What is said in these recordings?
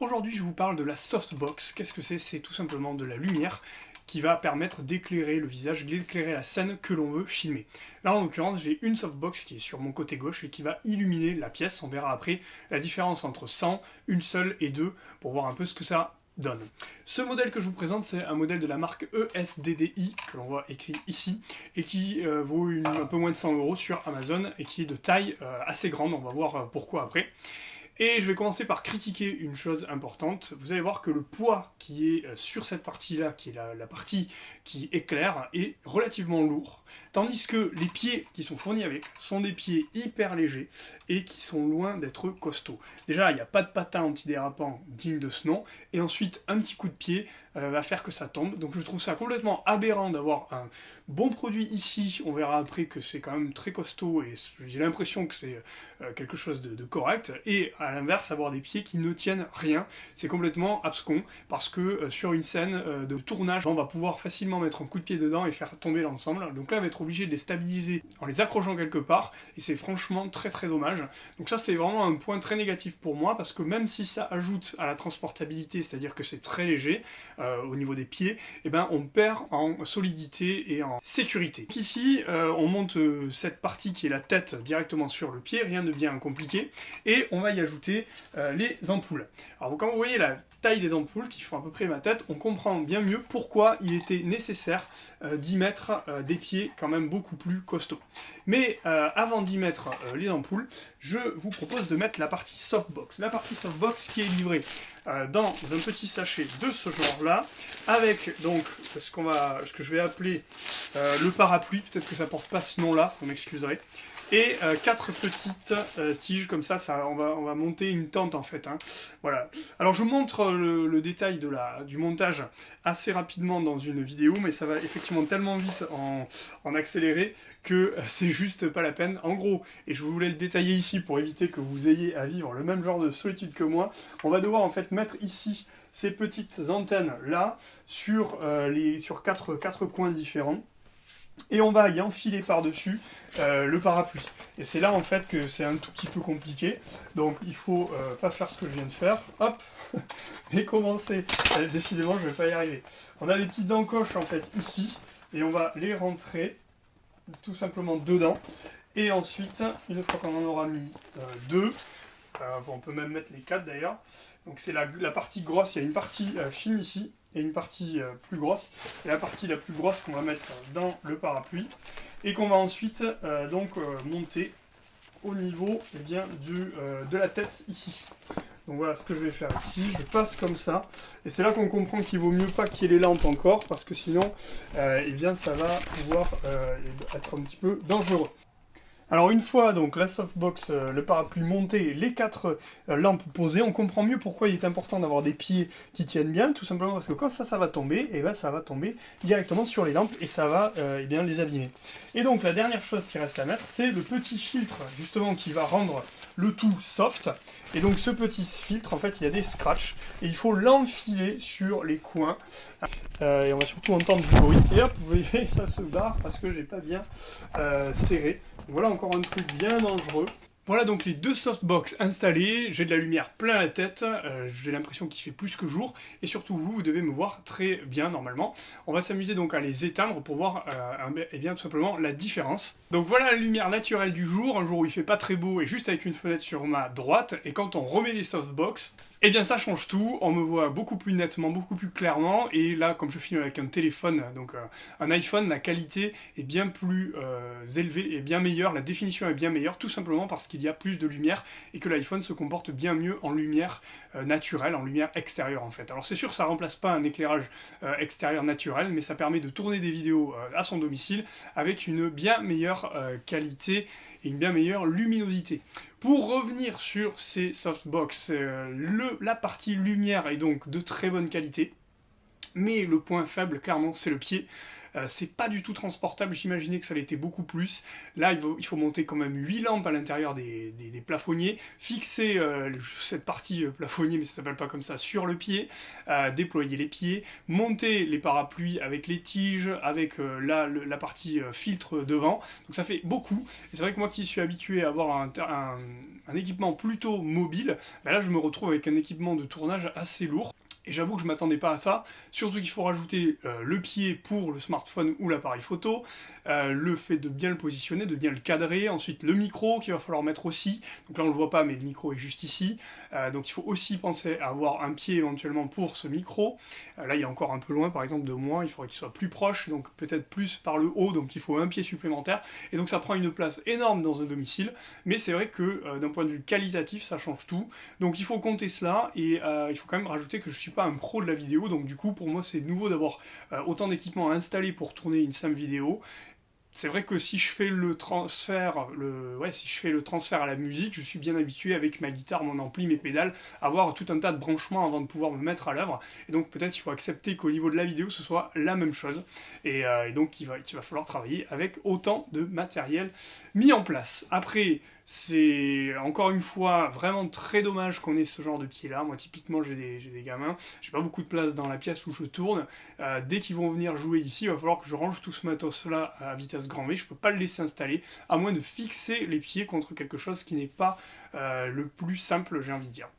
Aujourd'hui, je vous parle de la softbox. Qu'est-ce que c'est? C'est tout simplement de la lumière qui va permettre d'éclairer le visage, d'éclairer la scène que l'on veut filmer. Là, en l'occurrence, j'ai une softbox qui est sur mon côté gauche et qui va illuminer la pièce. On verra après la différence entre 100, une seule et deux, pour voir un peu ce que ça donne. Ce modèle que je vous présente, c'est un modèle de la marque ESDDI, que l'on voit écrit ici, et qui vaut un peu moins de 100 € sur Amazon, et qui est de taille assez grande. On va voir pourquoi après. Et je vais commencer par critiquer une chose importante. Vous allez voir que le poids qui est sur cette partie-là, qui est la partie qui éclaire, est relativement lourd. Tandis que les pieds qui sont fournis avec sont des pieds hyper légers et qui sont loin d'être costauds. Déjà, il n'y a pas de patin antidérapant digne de ce nom. Et ensuite, un petit coup de pied va faire que ça tombe. Donc je trouve ça complètement aberrant d'avoir un bon produit ici. On verra après que c'est quand même très costaud et j'ai l'impression que c'est quelque chose de correct. Et à l'inverse, avoir des pieds qui ne tiennent rien, c'est complètement abscon, parce que sur une scène de tournage, on va pouvoir facilement mettre un coup de pied dedans et faire tomber l'ensemble. Donc là, on va être obligé de les stabiliser en les accrochant quelque part, et c'est franchement très très dommage. Donc ça, c'est vraiment un point très négatif pour moi, parce que même si ça ajoute à la transportabilité, c'est-à-dire que c'est très léger au niveau des pieds, eh ben, on perd en solidité et en sécurité. Donc ici, on monte cette partie qui est la tête directement sur le pied, rien de bien compliqué, et on va y ajouter les ampoules. Alors quand vous voyez la taille des ampoules qui font à peu près ma tête, on comprend bien mieux pourquoi il était nécessaire d'y mettre des pieds quand même beaucoup plus costauds. Mais avant d'y mettre les ampoules, je vous propose de mettre la partie softbox. La partie softbox qui est livrée dans un petit sachet de ce genre-là, avec donc ce que je vais appeler le parapluie, peut-être que ça porte pas ce nom-là, vous m'excuserez. Et 4 petites tiges, comme ça, on va monter une tente en fait. Hein. Voilà. Alors je montre le détail du montage assez rapidement dans une vidéo, mais ça va effectivement tellement vite en accéléré que c'est juste pas la peine. En gros, et je voulais le détailler ici pour éviter que vous ayez à vivre le même genre de solitude que moi, on va devoir en fait mettre ici ces petites antennes là sur quatre coins différents. Et on va y enfiler par-dessus le parapluie. Et c'est là en fait que c'est un tout petit peu compliqué. Donc il faut pas faire ce que je viens de faire. Hop, mais commencer. Décidément, je vais pas y arriver. On a des petites encoches en fait ici. Et on va les rentrer tout simplement dedans. Et ensuite, une fois qu'on en aura mis deux, on peut même mettre les 4 d'ailleurs. Donc c'est la partie grosse, il y a une partie fine ici et une partie plus grosse. C'est la partie la plus grosse qu'on va mettre dans le parapluie et qu'on va ensuite monter au niveau de la tête ici. Donc voilà ce que je vais faire ici, je passe comme ça, et c'est là qu'on comprend qu'il vaut mieux pas qu'il y ait les lampes encore, parce que sinon ça va pouvoir être un petit peu dangereux. Alors une fois donc la softbox, le parapluie monté, les 4 lampes posées, on comprend mieux pourquoi il est important d'avoir des pieds qui tiennent bien, tout simplement parce que quand ça va tomber, et ben ça va tomber directement sur les lampes et ça va les abîmer. Et donc la dernière chose qui reste à mettre, c'est le petit filtre justement qui va rendre le tout soft. Et donc ce petit filtre, en fait, il y a des scratchs et il faut l'enfiler sur les coins. Et on va surtout entendre du bruit. Et hop, vous voyez, ça se barre parce que j'ai pas bien serré. Voilà encore un truc bien dangereux. Voilà donc les 2 softbox installées, j'ai de la lumière plein la tête, j'ai l'impression qu'il fait plus que jour, et surtout vous devez me voir très bien normalement. On va s'amuser donc à les éteindre pour voir tout simplement la différence. Donc voilà la lumière naturelle du jour, un jour où il fait pas très beau et juste avec une fenêtre sur ma droite, et quand on remet les softbox, eh bien ça change tout, on me voit beaucoup plus nettement, beaucoup plus clairement, et là comme je filme avec un téléphone, donc un iPhone, la qualité est bien plus élevée et bien meilleure, la définition est bien meilleure, tout simplement parce qu'il y a plus de lumière et que l'iPhone se comporte bien mieux en lumière naturelle, en lumière extérieure en fait. Alors c'est sûr ça remplace pas un éclairage extérieur naturel, mais ça permet de tourner des vidéos à son domicile avec une bien meilleure qualité et une bien meilleure luminosité. Pour revenir sur ces softbox, la partie lumière est donc de très bonne qualité, mais le point faible, clairement, c'est le pied. C'est pas du tout transportable, j'imaginais que ça l'était beaucoup plus. Là, il faut monter quand même 8 lampes à l'intérieur des plafonniers, fixer cette partie plafonnier, mais ça s'appelle pas comme ça, sur le pied, déployer les pieds, monter les parapluies avec les tiges, avec la partie filtre devant. Donc ça fait beaucoup. Et c'est vrai que moi qui suis habitué à avoir un équipement plutôt mobile, ben là je me retrouve avec un équipement de tournage assez lourd. Et j'avoue que je ne m'attendais pas à ça, surtout qu'il faut rajouter le pied pour le smartphone ou l'appareil photo, le fait de bien le positionner, de bien le cadrer, ensuite le micro qu'il va falloir mettre aussi, donc là on ne le voit pas mais le micro est juste ici, donc il faut aussi penser à avoir un pied éventuellement pour ce micro, là il est encore un peu loin par exemple de moi, il faudrait qu'il soit plus proche, donc peut-être plus par le haut, donc il faut un pied supplémentaire, et donc ça prend une place énorme dans un domicile, mais c'est vrai que d'un point de vue qualitatif ça change tout, donc il faut compter cela, et il faut quand même rajouter que je suis pas un pro de la vidéo, donc du coup pour moi c'est nouveau d'avoir autant d'équipements installés pour tourner une SAM vidéo. C'est vrai que si je fais le transfert, à la musique, je suis bien habitué avec ma guitare, mon ampli, mes pédales, à avoir tout un tas de branchements avant de pouvoir me mettre à l'œuvre. Et donc peut-être il faut accepter qu'au niveau de la vidéo ce soit la même chose. Et donc il va falloir travailler avec autant de matériel mis en place. Après, c'est encore une fois vraiment très dommage qu'on ait ce genre de pied là. Moi typiquement j'ai des gamins, j'ai pas beaucoup de place dans la pièce où je tourne. Dès qu'ils vont venir jouer ici, il va falloir que je range tout ce matos là à vitesse grand V. Je peux pas le laisser installer, à moins de fixer les pieds contre quelque chose qui n'est pas le plus simple, j'ai envie de dire.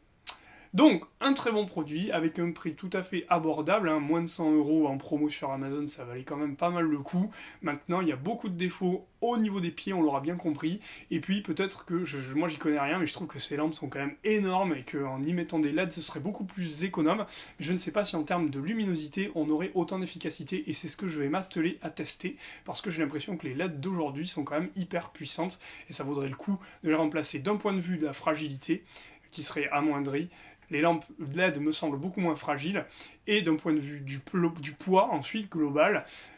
Donc, un très bon produit, avec un prix tout à fait abordable, hein, moins de 100 € en promo sur Amazon, ça valait quand même pas mal le coup. Maintenant, il y a beaucoup de défauts au niveau des pieds, on l'aura bien compris. Et puis, peut-être que, moi j'y connais rien, mais je trouve que ces lampes sont quand même énormes et qu'en y mettant des LED, ce serait beaucoup plus économe. Mais je ne sais pas si en termes de luminosité, on aurait autant d'efficacité, et c'est ce que je vais m'atteler à tester, parce que j'ai l'impression que les LED d'aujourd'hui sont quand même hyper puissantes, et ça vaudrait le coup de les remplacer d'un point de vue de la fragilité, qui serait amoindrie. Les lampes LED me semblent beaucoup moins fragiles, et d'un point de vue du poids ensuite global,